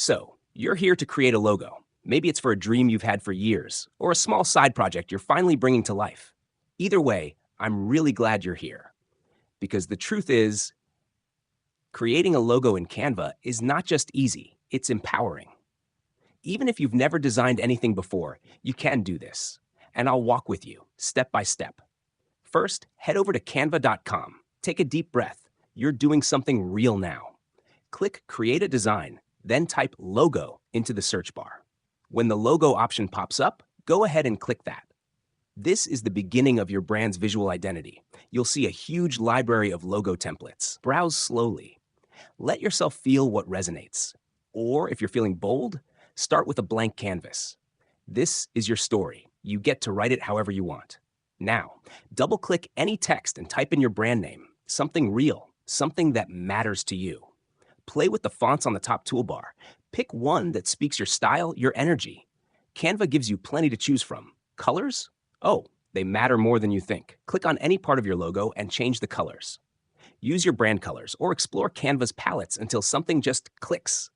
So, you're here to create a logo. Maybe it's for a dream you've had for years, or a small side project you're finally bringing to life. Either way, I'm really glad you're here. Because the truth is, creating a logo in Canva is not just easy, it's empowering. Even if you've never designed anything before, you can do this. And I'll walk with you, step by step. First, head over to canva.com. Take a deep breath. You're doing something real now. Click Create a Design, then type Logo into the search bar. When the logo option pops up, go ahead and click that. This is the beginning of your brand's visual identity. You'll see a huge library of logo templates. Browse slowly. Let yourself feel what resonates. Or if you're feeling bold, start with a blank canvas. This is your story. You get to write it however you want. Now, double-click any text and type in your brand name, something real, something that matters to you. Play with the fonts on the top toolbar. Pick one that speaks your style, your energy. Canva gives you plenty to choose from. Colors? Oh, they matter more than you think. Click on any part of your logo and change the colors. Use your brand colors or explore Canva's palettes until something just clicks.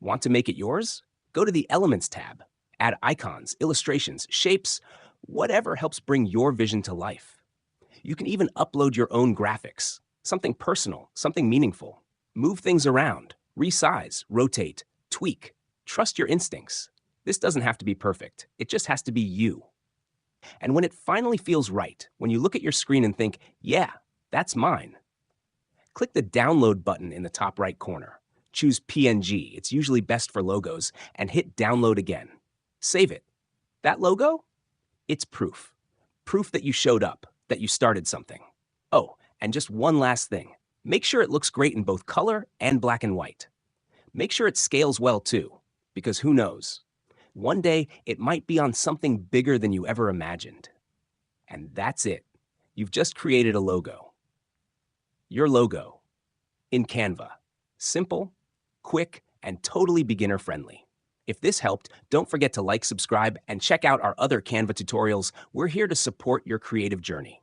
Want to make it yours? Go to the Elements tab. Add icons, illustrations, shapes, whatever helps bring your vision to life. You can even upload your own graphics, something personal, something meaningful. Move things around, resize, rotate, tweak. Trust your instincts. This doesn't have to be perfect. It just has to be you. And when it finally feels right, when you look at your screen and think, yeah, that's mine, click the Download button in the top right corner. Choose PNG, it's usually best for logos, and hit Download again. Save it. That logo? It's proof. Proof that you showed up, that you started something. Oh, and just one last thing. Make sure it looks great in both color and black and white. Make sure it scales well too, because who knows? One day, it might be on something bigger than you ever imagined. And that's it. You've just created a logo. Your logo. In Canva. Simple, quick, and totally beginner-friendly. If this helped, don't forget to like, subscribe, and check out our other Canva tutorials. We're here to support your creative journey.